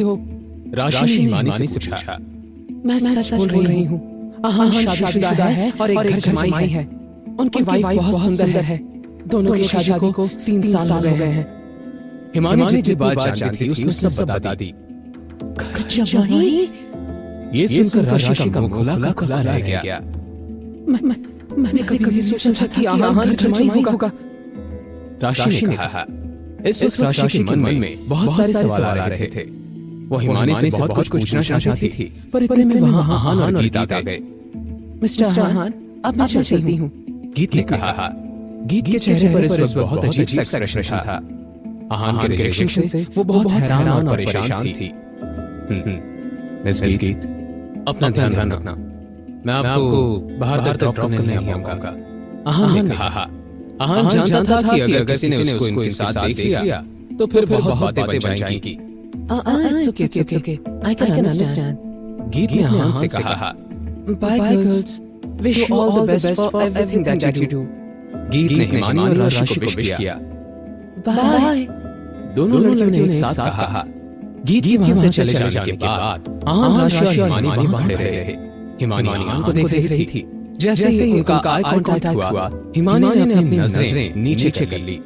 हो? राशि ने हिमानी से पूछा। मैं सच बोल रही हूँ। अहान शादीशुदा है और एक घर जमाई है। उनकी वाइफ बहुत सुंदर है। दोनों की शादी को 3 साल हो गए हैं। हिमानी जितनी बात जानती थी उसने सब बता दी। घर जमाई? ये सुनकर राशि का मुंह खुला का खुला रह गया। मैंने कभी सोचा था कि अहान घर जमाई होगा। राशि ने कहा। इस वक्त राशि के मन में बहुत सारे सवाल आ रहे थे। वो हिमानी से बहुत कुछ पूछना चाहती थी, पर इतने में वहां अहान और गीत आ गए। मिस्टर अहान, अब मैं चलती हूँ। गीत ने कहा। गीत के चेहरे पर इस वक्त बहुत अजीब सा एक्सप्रेशन था। अहान के रिजेक्शन से वो बहुत हैरान और परेशान थी। मिस गीत, अपना ध्यान रखना। मैं आपको बाहर तक ड्रॉप करने नहीं आऊंगा। अहान ने कहा। अहान जानता था कि अगर किसी ने उसको इनके साथ देख लिया तो फिर बहुत बातें बन जाएंगी। It's okay. I can understand. गीत ने अहान से कहा। Bye girls. Wish you all the best for everything that you do. गीत ने हिमानी और राशि को विश किया। Bye. दोनों लड़कियों ने एक साथ कहा। गीत के वहां से चले जाने के बाद अहान, राशि और हिमानी वहां खड़े रहे। हिमानी अहान को देख रही थी। जैसे ही उनका आई कांटेक्ट हुआ, हिमानी ने अपनी नजरें नीचे कर ली।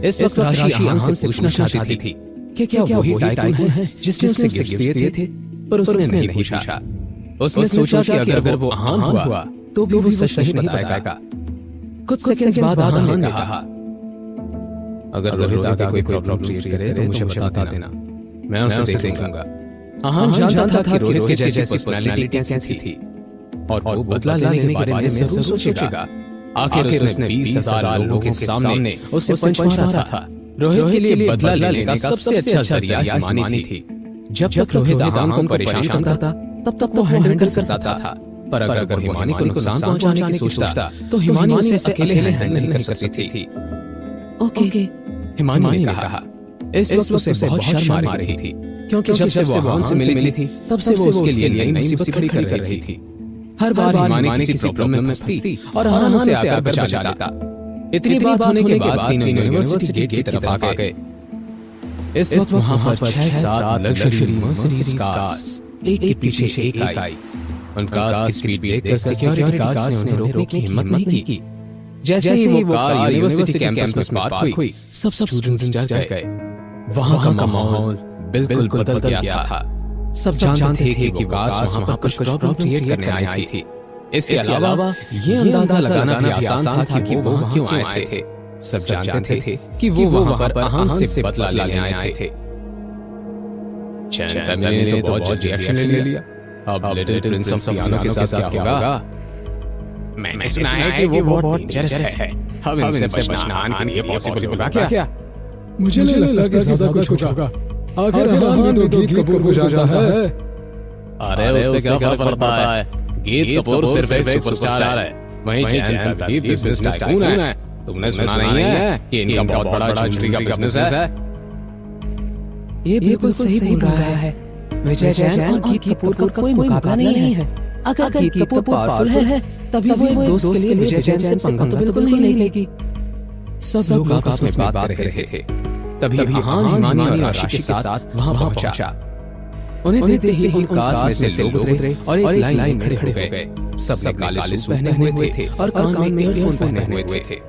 इस वक्त राशि अहान से पूछना चाहती थी कि क्या वही टाइकून है जिसने उसे गिफ्ट दिए थे, पर उसने नहीं पूछा। उसने सोचा कि अगर वो अहान हुआ तो भी वो सच नहीं बताएगा। कुछ सेकंड्स बाद अहान ने कहा, अगर रोहित आगे कोई प्रॉब्लम क्रिएट करे तो मुझे बता देना, मैं उसे देख लूंगा। अहान जानता था कि रोहित के जैसी पर्सनालिटी कैसी थी और वो बदला लेने के बारे में जरूर सोचेगा। आखिर उसने 20,000 लोगों के सामने उसे पंच मारा था। रोहित के लिए बदला लेने का सबसे अच्छा जरिया हिमानी थी। जब तक रोहित अहान को परेशान करता था तब तक वो हैंडल कर सकता था, पर अगर वो हिमानी को नुकसान पहुंचाने की सोचता तो हिमानी उसे अकेले हैंडल नहीं कर सकती थी। ओके, हिमानी ने कहा। इस वक्त उसे बहुत शर्म आ रही थी, क्योंकि जब से वो अहान से मिली थी तब से वो उसके लिए नई मुसीबत खड़ी कर रही थी। हर बार हिमानी किसी प्रॉब्लम में फंसती और अहान उसे आकर बचा लेता। इतनी बात होने के बाद तीनों यूनिवर्सिटी गेट की तरफ आ गए। इस वक्त वहां पर 6-7 लग्जरी मर्सिडीज कार्स एक के पीछे एक आई। उन कार्स की स्पीड देखकर सिक्योरिटी गार्ड्स ने उन्हें रोकने की हिम्मत नहीं की। जैसे ही वो कार यूनिवर्सिटी कैंपस में पार्क हुई, सब स्टूडेंट्स डर गए। वहां का माहौल बिल्कुल बदल गया था। सब जानते थे कि वो कार्स वहां पर कुछ प्रॉब्लम क्रिएट करने आई थी। इसके अलावा ये अंदाजा लगाना भी आसान था कि वो वहां क्यों आए थे। सब जानते थे कि वो वहां पर अहान से बदला लेने आए थे। चैन फैमिली ने तो बहुत जल्दी एक्शन ले लिया। अब लिटिल प्रिंस ऑफ पियानो के साथ क्या होगा? मैंने सुना है कि वो बहुत डेंजरस है। हम इनसे बचना अहान के लिए पॉसिबल होगा क्या? मुझे नहीं लगता कि ज्यादा कुछ होगा। आखिर अहान तो गीत कपूर को जानता है। अरे उससे क्या फर्क पड़ता है? गीत कपूर सिर्फ एक सुपरस्टार है, वहीं चैन फैमिली बिजनेस टाइकून है। तुमने सुना नहीं है कि इनका बहुत बड़ा ज्वेलरी का बिजनेस है? ये बिल्कुल सही बोल रहा है। विजय जैन और गीत कपूर का कोई मुकाबला नहीं है। अगर गीत कपूर पावरफुल है तभी वो एक दोस्त के लिए विजय जैन से पंगा तो बिल्कुल नहीं लेगी। सब लोग आपस में बात कर रहे थे। तभी अहान, हिमानी और राशि के साथ वहां पहुंचा। उन्हें देखते ही उन कार्स में से लोग उतरे और एक लाइन खड़े हो गए। सब ने काले सूट पहने हुए थे और कान में ईयरफोन पहने हुए थे।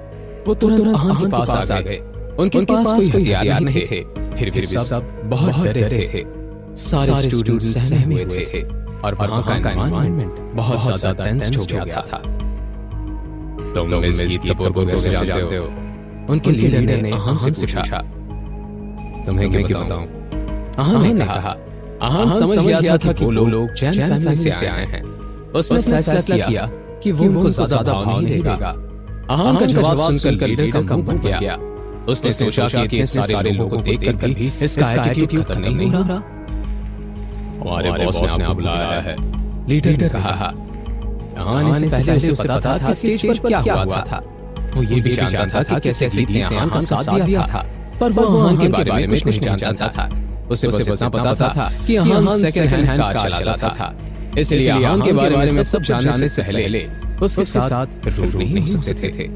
वो तुरंत अहान के पास आ गए। उनके पास कोई हथियार नहीं थे, फिर भी सब बहुत डरे थे। सारे स्टूडेंट्स सहमे हुए थे और वहां का एनवायरनमेंट बहुत ज्यादा टेंस हो गया था। तुम मिस गीत कपूर को कैसे जानते हो? उनके लीडर ने अहान से पूछा। तुम्हें क्या बताऊं? अहान ने कहा। अहान समझ गया था कि वो लोग जैन फैमिली से आए हैं। उसने फैसला किया कि वो उनको ज्यादा भाव नहीं देगा। अहान का जवाब सुनकर लीडर का मुंह बन गया। उसने सोचा कि इतने सारे लोगों को देखकर भी इसका एटीट्यूड खत्म नहीं हो रहा। हमारे बॉस ने आपको बुलाया है, लीडर ने कहा। अहान से पहले उसे पता था कि स्टेज पर क्या हुआ था। वो ये भी जानता था कि कैसे गीत ने अहान का साथ दिया था, पर वो अहान के बारे में कुछ नहीं जानता था। उसे बस इतना पता था कि अहान सेकंड हैंड कार चलाता था, इसलिए अहान के बारे में सब जानने से पहले उसके साथ रूड नहीं हो सकते थे।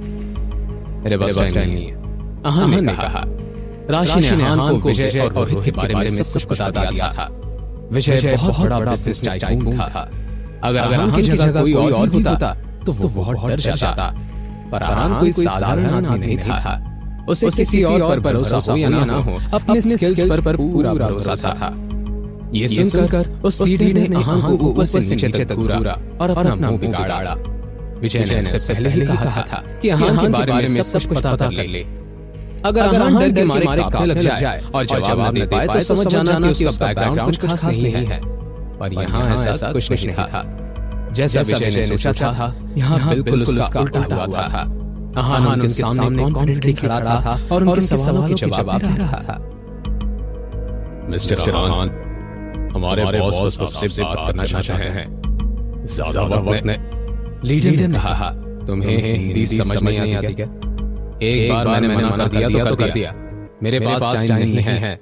मेरे पास टाइम नहीं है, अहान ने कहा। राशि ने अहान को विजय और रोहित के बारे में सब कुछ बता दिया था। विजय बहुत बड़ा बिजनेस टाइकून था। अगर अरहान की जगह कोई और होता तो वो बहुत डर जाता, पर अरहान कोई साधारण आदमी नहीं था। उसे किसी और पर भरोसा हो या ना हो, अपने स्किल्स पर पूरा भरोसा था। ये सुनकर उस लीडर ने अरहान को ऊपर से नीचे तक घूरा और अपना मुंह बिगाड़ा। विजय ने उससे पहले ही कहा था कि अरहान के बारे में सब कुछ पता कर ले। अगर अरहान डर के मारे कांपने लग जाए और जवाब न दे पाए तो समझ जाना कि उसका बैकग्राउंड कुछ खास नहीं है। पर यहाँ ऐसा कुछ नहीं था। जैसा विजय ने सोचा था, यहाँ बिल्कुल उसका उल्टा हुआ था। अरहान उनके सामने कॉन्फिडेंटली खड़ा था और उनके सवालों के जवाब दे रहा था। मिस्टर अरहान, हमारे बॉस बस आपसे बात करना चाहते हैं। ज्यादा वक्त ने लीडर ने कहा, तुम्हें हिंदी समझ नहीं आती क्या? एक बार मैंने मना कर दिया तो कर दिया, मेरे पास टाइम नहीं है।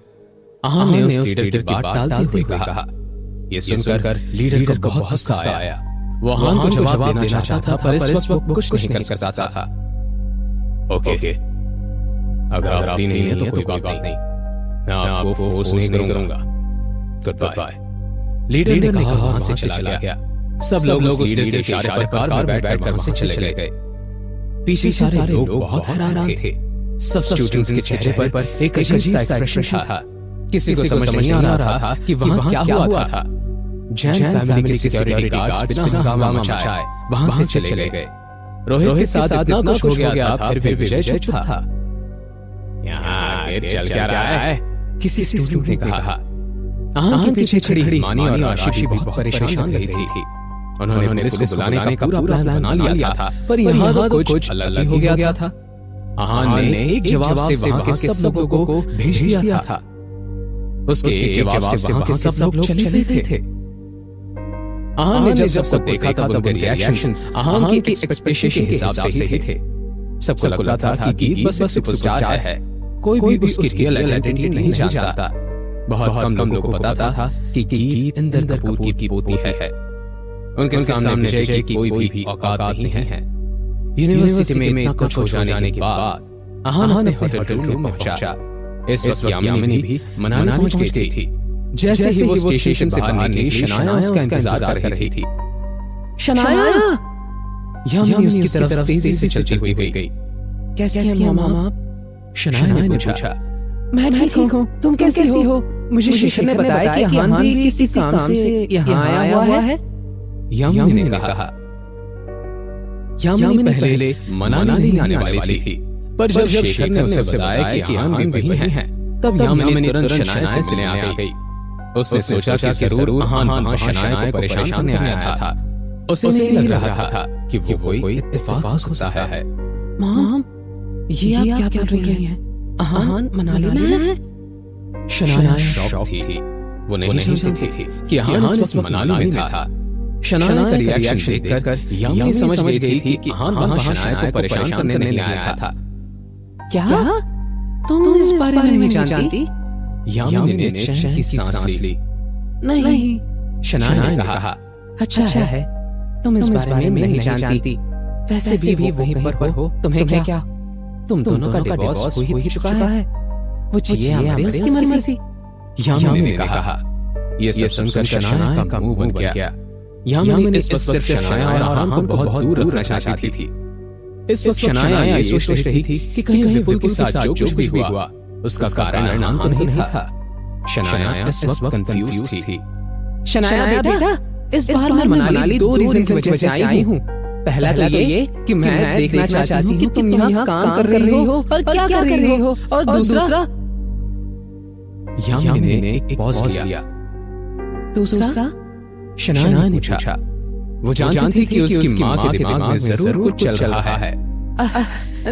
अरहान ने उस लीडर की बात टालते हुए कहा। ये सुनकर लीडर को बहुत गुस्सा आया। वो अरहान को जवाब देना चाहता था, पर इस वक्त वो कुछ नहीं कर सकता था। ओके, अगर आप फ्री नहीं है तो कोई बात नहीं, मैं आपको फोर्स नहीं करूंगा। Good bye. लीडर ने कहा, वहां से चला गया। सब लोग उस लीडर के इशारे पर कार में बैठकर वहां से चले गए। पीछे सारे लोग बहुत हैरान थे। सब स्टूडेंट्स के चेहरे पर एक अजीब सा एक्सप्रेशन था। किसी को समझ नहीं आ रहा था कि वहां क्या हुआ था। जैन फैमिली के सिक्योरिटी गार्ड्स बिना हंगामा मचाए वहां से चले गए। रोहित के साथ इतना कुछ हो गया था, फिर भी विजय चुप था। यहाँ आखिर चल क्या रहा है? किसी स्टूडेंट ने कहा। अरहान के पीछे खड़ी हिमानी और राशि भी बहुत परेशान लग रही थी। उन्होंने पुलिस को बुलाने का पूरा प्लान बना लिया था, पर यहाँ तो कुछ अलग हो गया था। अरहान ने एक जवाब से वहां के सब लोगों को भेज दिया था। उसके एक जवाब से वहां के सब लोग चले गए थे। अरहान ने जब सबको देखा तब उनके रिएक्शंस अरहान की एक्सपेक्टेशन के हिसाब से ही थे। सबको लगता था कि गीत बस एक सुपरस्टार है, कोई भी उसकी रियल आइडेंटिटी नहीं जानता। बहुत कम लोगों को पता था कि गीत इंदर कपूर की पोती है। उनके सामने विजय की कोई भी औकात नहीं है। यूनिवर्सिटी में इतना कुछ हो जाने के बाद अरहान अपने होटल रूम में पहुंचा। इस वक्त यामिनी भी मनाली पहुंच गई थी। जैसे ही वो स्टेशन से बाहर निकली, शनाया उसका इंतजार कर रही थी। शनाया! यामिनी उसकी तरफ तेजी से चलती हुई गई। कैसी हैं मामा आप? शनाया ने पूछा। मैं ठीक हूँ, तुम कैसी हो? मुझे शेखर ने बताया कि अरहान भी किसी काम से यहाँ आया हुआ है। यामिनी ने कहा। यामिनी पहले मनाली नहीं आने वाली थी, पर जब शेखर ने उसे बताया कि अरहान भी वही है, तब यामिनी तुरंत शनाया से मिलने आ गई। उसने सोचा कि जरूर अरहान वहां शनाया को परेशान करने आया था। उसे नहीं लग रहा था कि वो कोई इत्तेफाक हो सकता है। मॉम, ये आप क्या बोल रही हैं? अरहान मनाली में है? शनाया शॉक थी। वो नहीं जानती थी कि अरहान इस वक्त मनाली में था। शनाया का रिएक्शन देखकर यामिनी समझ गई थी कि अरहान वहां शनाया को परेशान करने नहीं आया था। क्या? तुम इस बारे में नहीं जानती? यामिनी ने चैन की सांस ली। नहीं, शनाया ने कहा। अच्छा है, तुम इस बारे में नहीं जानती। वैसे भी वो वहीं पर हो, तुम्हें क्या? तुम दोनों का डिवोर्स हो ही चुका है। वो जिए हमारे उसकी मर्जी। यामिनी ने कहा। ये सब सुनकर शनाया का मुंह बन गया। यामिनी इस वक्त सिर्फ शनाया और अरहान को बहुत दूर रखना चाहती थी। इस वक्त शनाया ये सोच रही थी कि कहीं विपुल के साथ जो कुछ भी हुआ उसका कारण अरहान तो नहीं था। शनाया इस वक्त कंफ्यूज थी। शनाया बेटा, इस बार मैं मनाली 2 रीजन की वजह से आई हूँ। पहला तो ये कि मैं देखना चाहती हूँ कि तुम यहाँ काम कर रही हो और क्या कर रही हो, और दूसरा। यामिनी ने एक पॉज लिया। दूसरा? शनाया ने पूछा। वो जानती थी कि उसकी माँ के दिमाग में जरूर कुछ चल रहा है।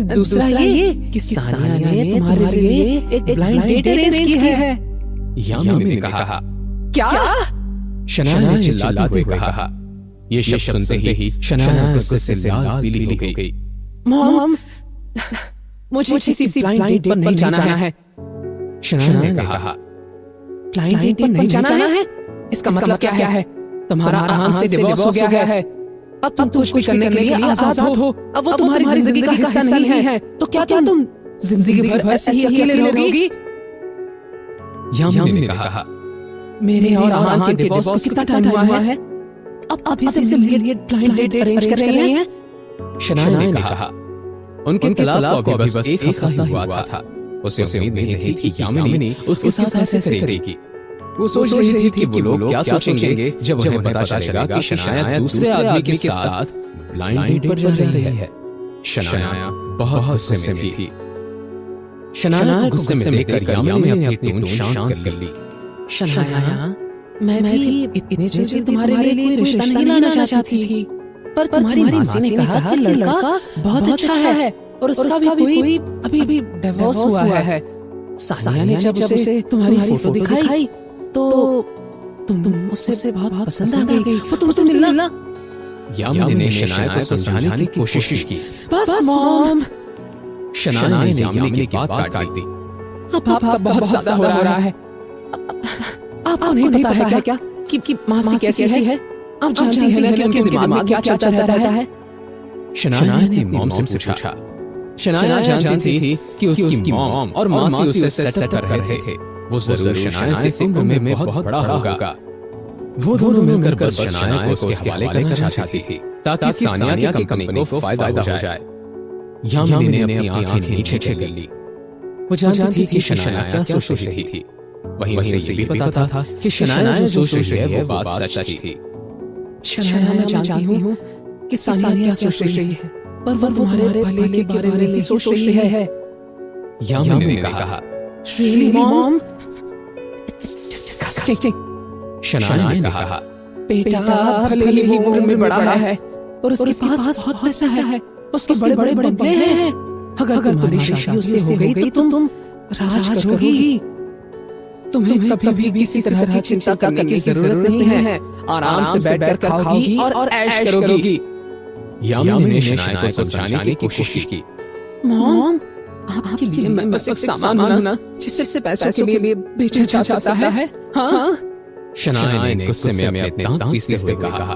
दूसरा ये कि सानिया ने तुम्हारे लिए एक ब्लाइंड डेट अरेंज की है। यामिनी ने कहा। क्या? शनाया ने चिल्लाते हुए कहा। ये शब्द सुनते ही शनाया गुस्से से लाल पीली हो गई। मॉम, मुझे किसी ब्लाइंड डेट पर नहीं जाना है। शनाया ने कहा। ब्लाइंड डेट पर नहीं जाना है? इसका मतलब क्या है? तुम्हारा अरहान से डिवोर्स हो गया है। अब तुम कुछ भी करने के लिए आजाद हो। अब वो तुम्हारी जिंदगी का हिस्सा नहीं है। तो क्या तुम जिंदगी भर ऐसे ही अकेले रहोगी? यामिनी ने कहा। मेरे और आहान के डिवोर्स को कितना टाइम हुआ है? अब अभी से लिए ब्लाइंड डेट अरेंज कर रही हैं? शनाया ने कहा। उनके तलाक को अभी बस एक हफ्ता ही हुआ था। उसे उम्मीद नहीं थी कि यामिनी उसके साथ ऐसे करेगी। वो सोच रही थी कि वो लोग क्या सोचेंगे जब उन्हें पता चलेगा कि शनाया दूसरे आदमी के साथ ब्लाइंड डेट पर जा रही है। शनाया बहुत गुस्से में थी। शनाया को गुस्से में देखकर यामिनी ने अपनी टोन शांत कर ली। शनाया, मैं भी इतने जल्दी तुम्हारे लिए कोई रिश्ता नहीं लाना चाहती थी, पर तुम्हारी मासी ने कहा कि लड़का बहुत अच्छा है और उसका भी कोई अभी डिवोर्स हुआ है। सानिया ने जब उसे तुम्हारी फोटो दिखाई तो तुम उससे बहुत पसंद आ गई। वो तुमसे मिलना। यामिनी ने शनाया को समझाने की कोशिश की। बस मॉम। शनाया ने यामिनी की बात काट दी। अब आपका बहुत ज्यादा हो रहा है। आपको नहीं पता है क्या कि मासी कैसी है? आप जानती हैं ना कि उनके दिमाग में क्या चलता रहता है? शनाया ने मॉम से पूछा। शनाया जानती थी कि उसकी मॉम और मासी उसे सेटअप कर रहे थे। वो जरूर शनाया से उम्र में बहुत बड़ा होगा। वो दोनों मिलकर बस शनाया को उसके हवाले करना चाहती थी ताकि सानिया की कंपनी को फायदा हो जाए। यामिनी ने अपनी आंखें नीचे कर ली। वो जानती थी कि शनाया क्या सोच रही थी। वहीं उसे ये भी पता था कि शनाया जो सोच रही है वो बात सच थी। शनाया, मैं जानती हूँ कि सानिया क्या सोच रही है, पर वो तुम्हारे भले के बारे में ही सोच रही है। यामिनी ने कहा। Really, Mom? It's disgusting. Shanaya ने कहा। बेटा भले ही वो उम्र में बड़ा है और उसके पास बहुत पैसा है, उसके बड़े बड़े बंगले हैं। अगर तुम्हारी शादी उससे हो गई तो तुम राज करोगी। तुम्हें कभी भी किसी तरह की चिंता करने की जरूरत नहीं है। आराम से बैठकर खाओगी और ऐश करोगी। यामिनी ने शनाया को समझाने की कोशिश की। मॉम, आपके लिए मैं बस एक सामान हूं ना जिससे पैसों के लिए बेचा जा सकता है। हाँ? शनाया ने गुस्से में अपने दांत पीसते हुए कहा।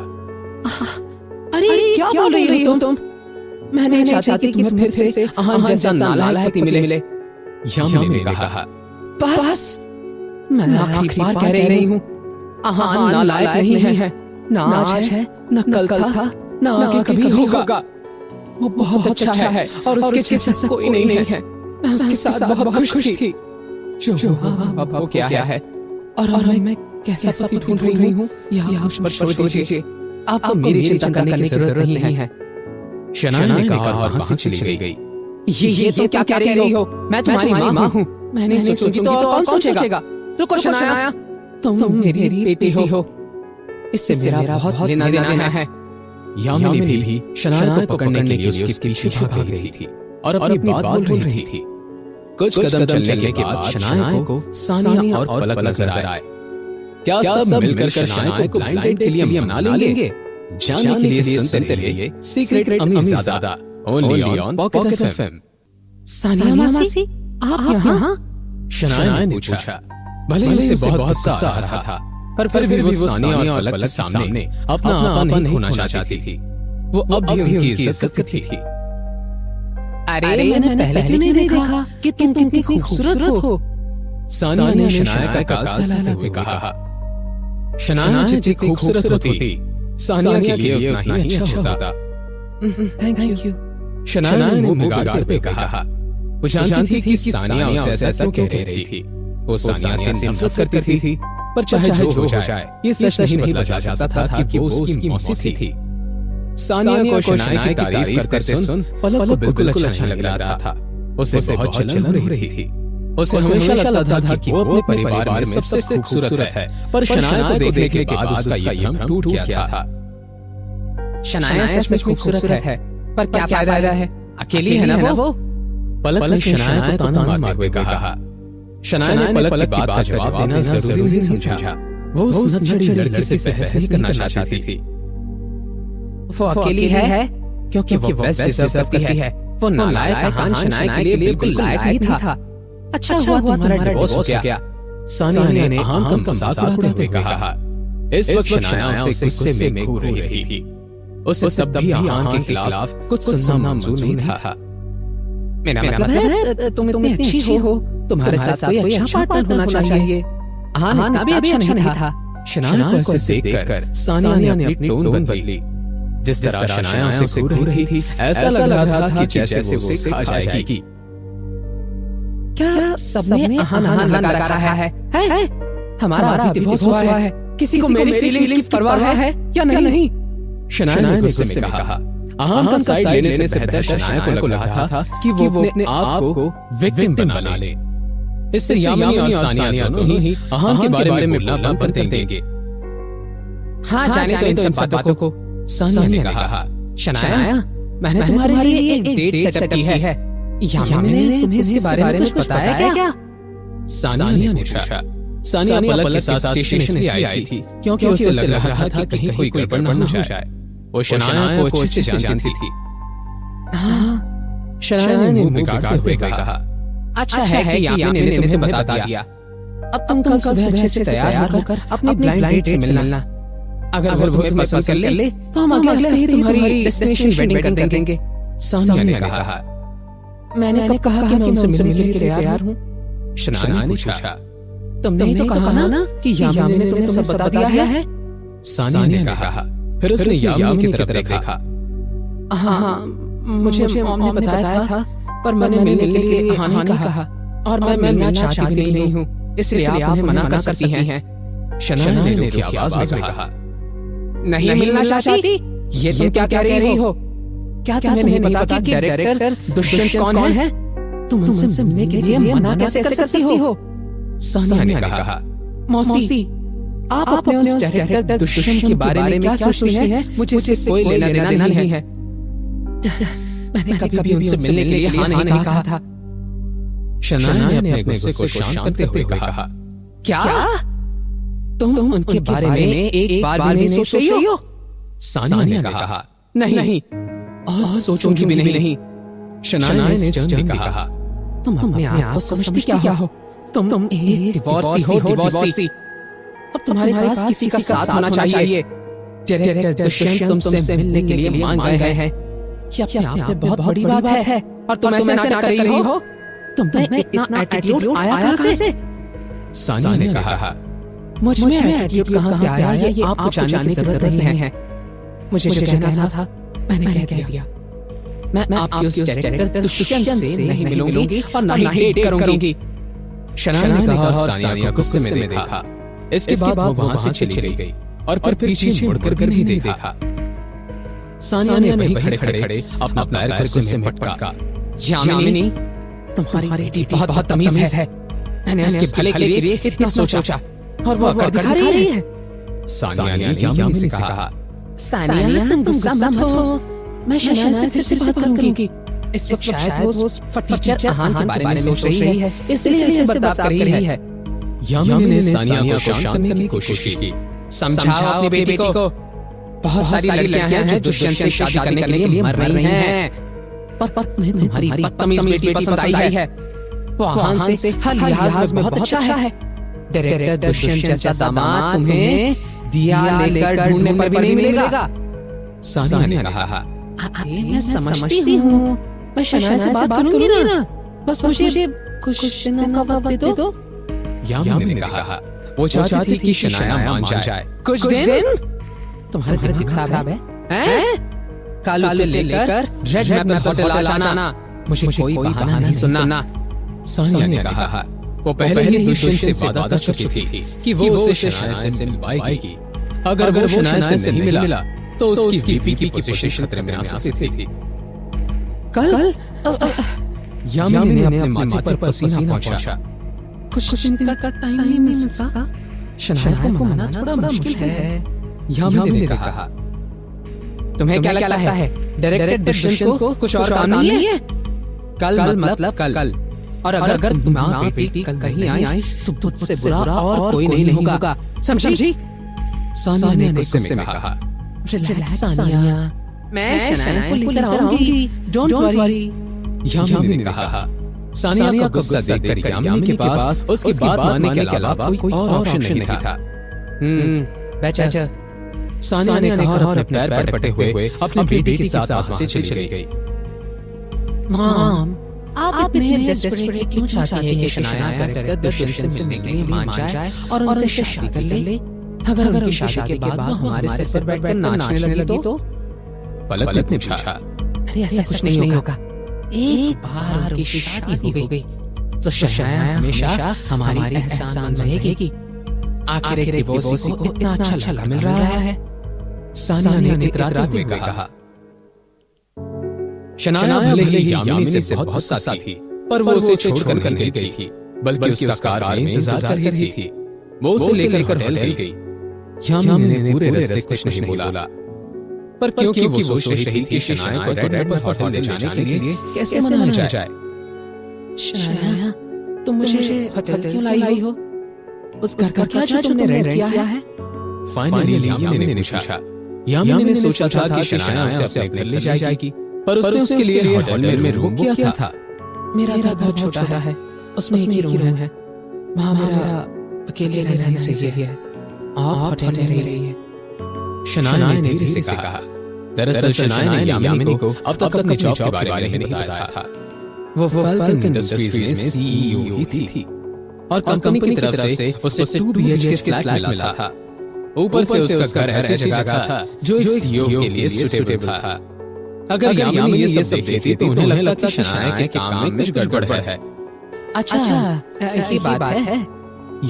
अरे क्या बोल रही हो तुम? मैं नहीं चाहती कि तुम्हें फिर से आहान जैसा नालायक पति मिले। यामिनी ने कहा। बस मैं आखिरी बार कह रही हूँ, आहान नालायक नहीं है। ना आज है, न कल था, न आगे कभी होगा। वो बहुत अच्छा है और उसके जैसा कोई नहीं है। मैं उसके साथ बहुत खुश थी। जो अब वो क्या है और मैं कैसा पति ढूंढ रही हूँ, यह मुझ पर छोड़ दीजिए। आपको मेरी चिंता करने की जरूरत नहीं है। शनाया ने कहा और वहां से चली गई। ये तो क्या कह रही हो? मैं तुम्हारी माँ हूँ। मैं नहीं सोचूंगी तो और कौन सोचेगा? रुको शनाया, तुम मेरी बेटी हो। इससे मेरा बहुत लेना देना है। यामिनी भी शनाया को पकड़ने के लिए उसके पीछे भाग रही थी और अपनी बात बोल रही थी। कुछ कदम चलने के बाद शनाया को सानिया और पलक नजर आए। क्या सब मिलकर शनाया को ब्लाइंड डेट के लिए मना लेंगे? जानने के लिए सुनते रहिए सीक्रेट अमीज़ादा only on pocket FM. Sania मासी, आप यहाँ? शनाया ने पूछा। भले ही उसे बहुत गुस्सा आ रहा था, पर फिर भी वो सानिया और पलक के सामने अपना आपा नहीं खोना चाहती थी। वो अब भी उनकी इज्जत करती थी। अरे मैंने पहले क्यों नहीं देखा कि तुम कितनी खूबसूरत हो? सानिया ने शनाया का गाल सहलाते हुए कहा। शनाया जितनी खूबसूरत होती, सानिया के लिए उतना ही अच्छा होता। Thank you. शनाया ने मुंह बिगाड़ते हुए कहा। वो जानती थी कि सानिया उसे ऐसा क्यों कह रही थी। वो सानिया से नफरत करती थी, पर चाहे जो हो जाए ये सच नहीं बदला जा सकता था कि वो उसकी मौसी थी। सानिया को शनाया की तारीफ करते सुन पलक को बिल्कुल अच्छा लग रहा था। उसे बहुत जलन हो रही थी। उसे हमेशा लगता था कि वो अपने परिवार में सबसे खूबसूरत है, पर शनाया को देखने के बाद उसका ये भ्रम टूट गया था। शनाया सच में खूबसूरत है, पर क्या फायदा है? अकेली है ना वो? पलक ने शनाया को ताना मारते हुए कहा। शनाया ने पलक की बात का जवाब देना जरूरी नहीं समझा। वो उस नटखटी लड़की से बहस नहीं करना चाहती थी। वो अकेली है क्योंकि वो बेस्ट डिजर्व करती है। वो नालायक आहान शनाया के लिए बिल्कुल लायक नहीं था। अच्छा हुआ तुम्हारा डिवोर्स हो गया। सानिया ने आहान का मजाक उड़ाते हुए कहा। इस वक्त शनाया उसे गुस्से में घूर रही थी। उसे तब भी आहान के खिलाफ कुछ सुनना मंजूर नहीं था। मेरा मतलब है तुम इतनी अच्छी हो, तुम्हारे साथ कोई अच्छा पार्टनर होना चाहिए। हाँ इतना भी अच्छा नहीं था। शनाया को ऐसे देखकर सानिया ने अपनी टोन बदली। जिस तरह शनाया उसे घूर रही थी, ऐसा लग रहा था कि जैसे वो उसे खा जाएगी। क्या सबने आहान आहान लगा रखा है? हमारा अभी डिवोर्स हुआ है, किसी को मेरी फीलिंग्स की परवाह है या नहीं? शनाया ने गुस्से में कहा। आहान का साइड लेने से बेहतर शनाया को लग रहा था कि वो अपने आप को विक्टिम बना ले। इससे यामिनी और सानिया दोनों ही आहान के बारे में बोलना बंद कर देंगे। हाँ जाने तो इन सब बातों को। सानिया ने कहा। शनाया, मैंने तुम्हारे लिए एक डेट सेटअप की है। यामिनी ने तुम्हें इसके बारे में कुछ बताया क्या? सानिया ने पूछा। सानिया पलक के साथ स्टेशन इसलिए आई थी क्योंकि उसे लग रहा था कि कहीं कोई गड़बड़ न हो जाए। वो शनाया को अच्छे से जानती थी। शनाया ने मुंह बिगाड़ते हुए कहा, अच्छा है कि यामिनी ने तुम्हें बता दिया। अब तुम कल सुबह अच्छे से तैयार होकर अपनी ब्लाइंड डेट से मिलना। अगर वो तुम्हें पसंद कर ले तो हम अगले हफ्ते ही तुम्हारी डेस्टिनेशन वेडिंग कर देंगे। सानिया ने कहा। मैंने कब कहा कि मैं उनसे मिलने के लिए तैयार हूँ? शनाया ने पूछा। तुमने ही तो कहा ना कि यामिनी ने तुम्हें सब बता दिया है। सानिया ने कहा। फिर उसने यामिनी की तरफ देखा। हाँ, मुझे मॉम ने बताया था, पर मैंने मिलने के लिए हाँ नहीं कहा और मैं मिलना चाहती भी नहीं हूँ, इसलिए आप उन्हें मना कर सकती हैं। शनाया ने रुकी आवाज में कहा। नहीं मिलना चाहती? ये तुम क्या कह रही हो? क्या तुम्हें नहीं पता कि डायरेक्टर दुष्यंत कौन है? तुम उनसे मिलने के लिए मना कैसे कर सकती हो? सानिया ने कहा। मौसी, आप अपने उस डायरेक्टर दुष्यंत के बारे में क्या सोचती हैं? मुझे इससे कोई लेना देना नहीं है। मैंने कभी भी उनसे मिलने के लिए हाँ नहीं कहा था। शनाया ने अपने गुस्से को शांत करते हुए कहा। क्या तुम उनके बारे में एक बार भी नहीं सोच रही हो? सानिया ने कहा। नहीं, और सोचूंगी भी नहीं। शनाया ने स्टर्नली कहा। तुम अपने आप को समझती क्या हो? तुम एक डिवोर्सी हो, डिवोर्सी। अब तुम्हारे पास किसी का साथ होना चाहिए। डायरेक्टर दुष्यंत तुमसे मिलने के लिए मांग गए हैं। ये अपने आप में बहुत बड़ी बात है और तुम ऐसे नाटक कर रही हो। तुम्हें इतना एटीट्यूड आया कहां से? सानिया ने कहा। मुझ में एटीट्यूड कहां से आया ये आपको जानने की जरूरत नहीं है। मुझे जो कहना था मैंने कह दिया। मैं आपके उस डायरेक्टर दुष्यंत से नहीं मिलूंगी और ना ही डेट करूंगी। शनाया ने कहा और सानिया को गुस्से में देखा। इसके बाद वो वहां से चली गई और फिर पीछे मुड़कर भी नहीं देखा। सानिया ने वहीं खड़े अपना पैर गुस्से में पटका। यामिनी, तुम्हारी बेटी बहुत तमीज है। मैंने उसके भले के लिए इतना सोचा और वो कर दिखा रही है। सानिया ने यामिनी से कहा। सानिया, तुम गुस्सा मत हो। मैं शनाया से फिर से बात करूंगी। इस वक्त शायद वो टीचर आहान के बारे में सोच रही है, इसलिए ऐसे बर्ताव कर रही है। यामिनी ने सानिया को शांत करने की कोशिश की। समझाओ अपनी बेटी को। बहुत सारी लड़कियां हैं जो दुष्यंत से शादी करने के लिए मर रही हैं, पर उन्हें तुम्हारी बदतमीज बेटी पसंद आई है। वो आहान से हर लिहाज में बहुत अच्छा है। डायरेक्टर दुष्यंत जैसा दामाद तुम्हें दिया लेकर ढूंढने पर भी नहीं मिलेगा। सानिया ने कहा। मैं समझती हूँ, मैं शनाया से बात करूंगी ना। बस मुझे कुछ दिनों का वक्त दे दो। यामिनी ने कहा। वो चाहती थी कि शनाया मान जाए। कुछ दिन? तुम्हारे दिमाग खराब है? कल से लेकर रेड मैपल होटल आ जाना। मुझे कोई बहाना नहीं सुनना। सानिया ने कहा। वो पहले ही दुष्यंत से वादा कर चुकी थी कि वो उसे शनाया से मिलवाएगी। अगर वो शनाया से नहीं मिला तो उसकी वीपी की पोजीशन खतरे में आ सकती थी। कल यामिनी ने अपने माथे पर पसीना पोंछा। कुछ दिन का टाइम नहीं मिल सकता? शनाया को मनाना थोड़ा मुश्किल है। यामिनी ने कहा। तुम्हें क्या लगता है डायरेक्टर दुष्यंत को कुछ और काम नहीं है? कल मतलब कल। और अगर तुम्हारी बेटी कल नहीं आई तो मुझसे बुरा और कोई नहीं होगा, समझी? सानिया ने गुस्से में कहा। रिलैक्स सानिया, मैं शनाया को लेकर आऊंगी, डोंट वरी। यामिनी ने कहा। सानिया का गुस्सा देखकर यामिनी के पास उसकी बात मानने के अलावा कोई और ऑप्शन नहीं था। बेचा। सानिया ने कहा और अपने पैर पटकते हुए अपनी बेटी के साथ वहां से चली गई। मॉम, आप इतने डेस्परेटली क्यों चाहती हैं कि शनाया कैरेक्टर दुष्यंत से मिलने के लिए मान जाए और उनसे शादी कर ले? अगर उनकी शादी के बाद वो हमारे सिर पर बैठकर नाचने लगी तो? पलक ने पूछा। अरे ऐसा कुछ नहीं होगा। एक बार उनकी शादी हो गई तो शनाया हमेशा हमारी एहसानमंद रहेगी। आखिर एक डिवोर्सी को इतना अच्छा लड़का मिल रहा है। सानिया ने इतराते हुए कहा। शनाया भले ही यामिनी से बहुत गुस्सा थी, पर वो उसे छोड़कर नहीं गई थी, बल्कि उसका कार में इंतजार कर रही थी। वो उसे लेकर होटल गई। यामिनी ने पूरे रास्ते कुछ नहीं बोला, पर क्योंकि वो सोच रही थी कि शनाया को रेड रेड पर होटल ले जाने के लिए कैसे मनाया जाए। शनाया, तुम मुझे होटल क्यों लाई हो? उस घर का क्या जो तुमने रेंट किया है? फाइनली यामिनी ने पूछा। यामिनी ने सोचा था कि शनाया उसे अपने घर ले जाएगी, पर उसने उसके लिए होटल में रूम बुक किया था। मेरा घर बहुत छोटा है, उसमें एक ही रूम है। वहाँ मेरा अकेले रहना सही है। आप होटल में रहिए। शनाया ने धीरे से कहा। दरअसल शनाया ने यामिनी को अब तक अपने जॉब के बारे में नहीं बताया था। वो फाल्कन इंडस्ट्रीज में सीईओ ही थी और कंपनी की तरफ से उसे 2 BHK फ्लैट मिला था। ऊपर से उसका घर ऐसी जगह था जो एक सीईओ के लिए सूटेबल था। अगर यामिनी ये सब देखती तो उन्हें लगता कि शनाया के काम में कुछ गड़बड़ है। अच्छा, ये बात है।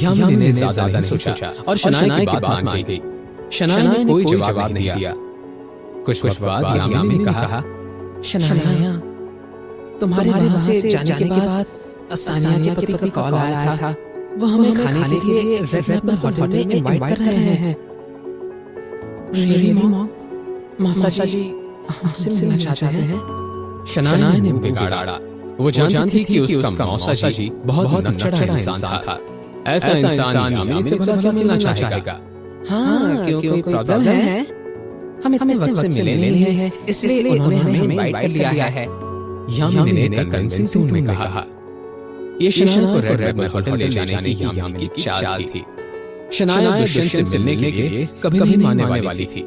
यामिनी ने ज्यादा नहीं सोचा और शनाया की बात मान गई। शनाया ने कोई जवाब नहीं दिया। कुछ वक्त बाद यामिनी ने कहा, शनाया, तुम्हारे वहां से जाने के बाद सानिया के पति का कॉल आया था। वो हमें खाने के लिए रेड मैपल होटल में इनवाइट कर रहे हैं। Really mom? मौसा जी हमसे मिलना चाहते हैं। शनाया ने मुंह बिगाड़ा। वो जानती थी कि उसका मौसा जी बहुत नकचढ़ा इंसान था। ऐसा इंसान यामिनी से भला क्या मिलना चाहेगा? हाँ, क्यों कोई प्रॉब्लम है? हम इतने वक्त से मिले नहीं हैं, इसलिए उन्होंने हमें इनवाइट कर लिया है। यामिनी ने कन्विंसिंग टोन में कहा। ये शनाया को रेड मैपल होटल ले जाने की यामिनी की चाल थी। शनाया दुष्यंत से मिलने के लिए कभी नहीं मानने वाली थी,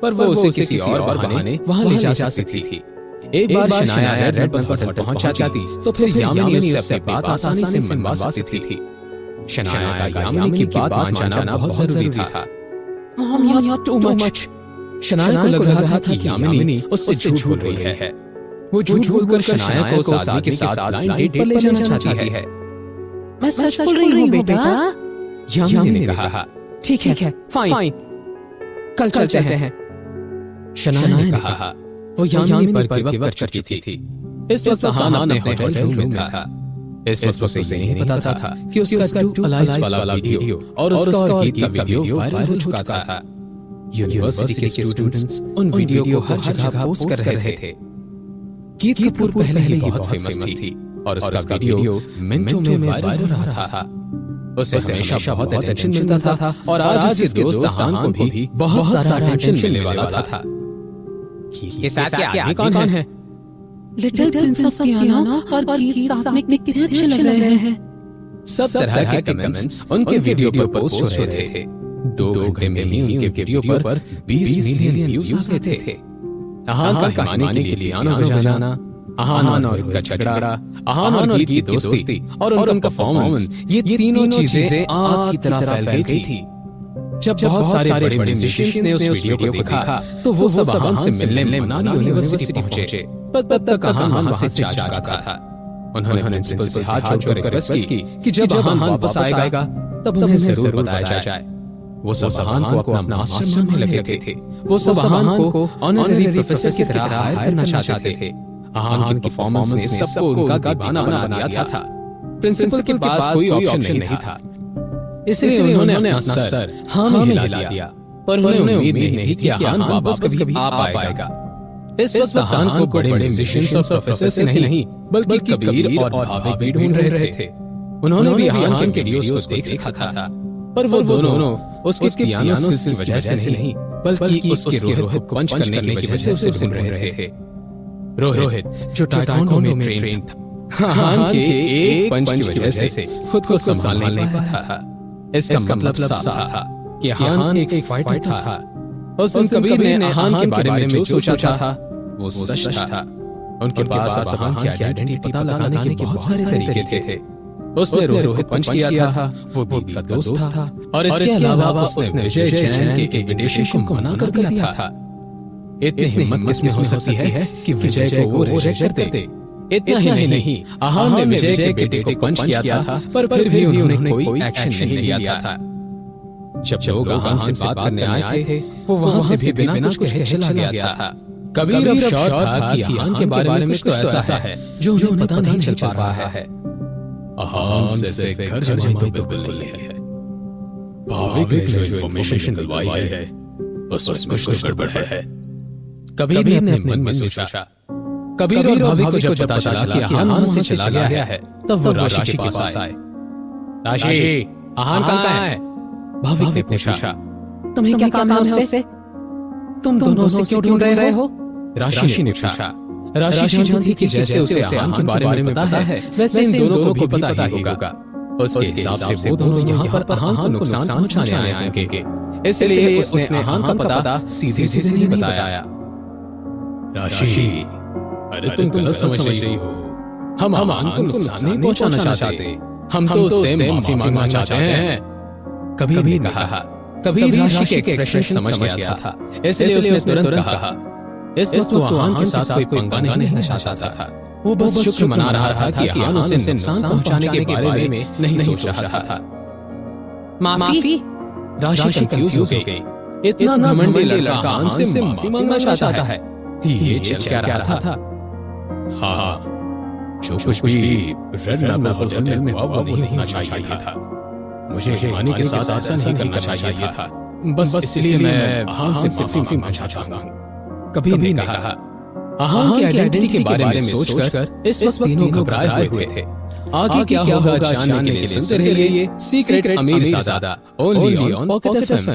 पर वो उसे किसी और बहाने वहां ले जा सकती थी। एक बार शनाया रेड मैपल होटल पहुंच जाती तो फिर यामिनी उससे अपनी बात आसानी से मनवा सकती थी। शनाया का यामिनी की बात मान जाना बहुत जरूरी था। Mom, you are too much. Shanaya को लग रहा था कि यामिनी उससे झूठ बोल रही है। वो झूठ बोलकर शनाया को उस आदमी के साथ ब्लाइंड डेट पर ले जाना चाहती है। मैं सच बोल रही हूँ बेटा। यामिनी ने कहा। ठीक है, फाइन, कल चलते हैं। शनाया ने कहा। वो यामिनी पर गिव अप कर चुकी थी। इस वक्त हान अपने होटल रूम में था। इस वक्त उसे ये नहीं पता था कि उसका टू अलाइज वाला वीडियो और उसका और गीत का वीडियो वायरल हो चुका था। यूनिवर्सिटी के स्टूडेंट्स उन वीडियो को हर जगह पोस्ट कर रहे थे। गीत कपूर पहले ही बहुत फेमस थी और उसका वीडियो मिनटों में वायरल हो रहा था। उसे हमेशा बहुत अटेंशन मिलता था और आज उसके दोस्त हान को भी बहुत सारा अटेंशन मिलने वाला था। के साथ क्या आदमी कौन है? लिटिल प्रिंस ऑफ पियानो और गीत साथ में कितने अच्छे लग रहे हैं। सब तरह के कमेंट्स उनके वीडियो पर पोस्ट हो रहे थे। 2 घंटे में ही उनके वीडियो पर 20 मिलियन व्यूज आ गए थे। अहान का हिमानी के लिए पियानो बजाना, अहान और गीत का झगड़ा, अहान और गीत की दोस्ती और उनका परफॉर्मेंस, ये तीनों चीजें आग की तरह फैल गई थी। जब बहुत सारे बड़े म्यूजिशियंस ने उस वीडियो को देखा तो वो सब अहान से मिलने मनाली यूनिवर्सिटी पहुंचे, पर तब तक अहान वहां से जा चुका था। उन्होंने प्रिंसिपल से हाथ जोड़कर रिक्वेस्ट की कि जब अहान वापस आएगा तब उन्हें जरूर बताया जाए। वो सब अहान को अपना मास्टर मानने लगे थे। वो सब अहान को ऑनररी प्रोफेसर की तरह हायर करना चाहते थे। अहान की परफॉर्मेंस ने सबको उनका दीवाना बना दिया था। प्रिंसिपल के पास कोई ऑप्शन नहीं था, इसलिए उन्होंने अपना सर हाँ में हिला दिया। पर उन्हें उम्मीद नहीं थी कि अहान वापस कभी आ पाएगा। इस वक्त अहान को बड़े म्यूजिशियंस और प्रोफेसर से नहीं बल्कि कबीर और भावे भी ढूंढ रहे थे। उन्होंने भी अहान के वीडियोस को देख रखा था, पर वो दोनों उसके पियानो स्किल्स की वजह से नहीं बल्कि उसके रोहित को पंच करने की वजह से उसे ढूंढ रहे थे। रोहित जो टाइकोंडो में ट्रेन था, अहान के एक पंच की वजह से खुद को संभालने नहीं पाता था। इसका मतलब साफ था कि अहान एक फाइटर था। उस दिन कबीर ने अहान के बारे में जो सोचा था वो सच था। उनके पास अब अहान की आइडेंटिटी पता लगाने के बहुत सारे तरीके थे। उसने रोहित को पंच किया था, वो गीत का दोस्त था, और इसके अलावा उसने विजय जैन के इनविटेशन को मना कर दिया था। इतनी हिम्मत किसमें हो सकती है कि विजय को वो रिजेक्ट कर दे? इतना ही नहीं, अहान ने विजय के बेटे को पंच किया था, पर फिर भी उन्होंने कोई एक्शन नहीं लिया था। जब लोग अहान से बात करने आए थे, वो वहां से भी बिना कुछ कहे चला गया था। कबीर अब श्योर था कि अहान के बारे में कुछ तो ऐसा है जो उन्हें पता नहीं चल पा रहा है। अहान सिर्फ एक घर जमाई तो बिल्कुल नहीं है। भाविक ने जो इन्फॉर्मेशन दिलवाई है उसमें कुछ तो गड़बड़ है। कबीर ने अपने मन में सोचा। कबीर और भाविक को जब पता चला कि अहान वहां से चला गया है, तब वो राशि के पास आए। राशि, अहान कहाँ है? भाविक ने पूछा। तुम्हें क्या काम है उससे? तुम दोनों उसे क्यों ढूंढ रहे हो? राशि ने पूछा। राशि जानती थी कि जैसे उसे अहान के बारे में पता है, वैसे इन दोनों को भी पता ही होगा। उसके हिसाब से वो दोनों यहाँ पर अहान को नुकसान पहुंचाने आए होंगे, इसलिए उसने अहान का पता सीधे सीधे नहीं बताया। राशि, अरे तुम गलत समझ रही हो। हम अहान को नुकसान नहीं पहुंचाना चाहते, हम तो उससे माफी मांगना चाहते हैं। कबीर ने कहा। कबीर राशि के एक्सप्रेशन समझ गया था, इसलिए उसने तुरंत कहा, इस वक्त वो अहान के साथ कोई पंगा नहीं लेना चाहता था। वो बस शुक्र मना रहा था कि अहान उसे नुकसान पहुंचाने के बारे में नहीं सोच रहा था। माफी? राशि कंफ्यूज हो गई। इतना घमंडी लड़का अहान से माफी मांगना चाहता है, ये चल क्या रहा था? हाँ, जो कुछ भी रेड लेबल होटल में हुआ वो नहीं होना चाहिए था। मुझे हिमानी के साथ ऐसा नहीं करना चाहिए था। बस इसलिए मैं अहान से माफी मांगना चाहता हूँ। कबीर ने कहा। अहान की आइडेंटिटी के बारे में सोचकर इस वक्त तीनों घबराए हुए थे। आगे क्या होगा जानने के लिए सुनते रहिए सीक्रेट अमीर ज़ादा, ओनली ऑन पॉकेट एफएम।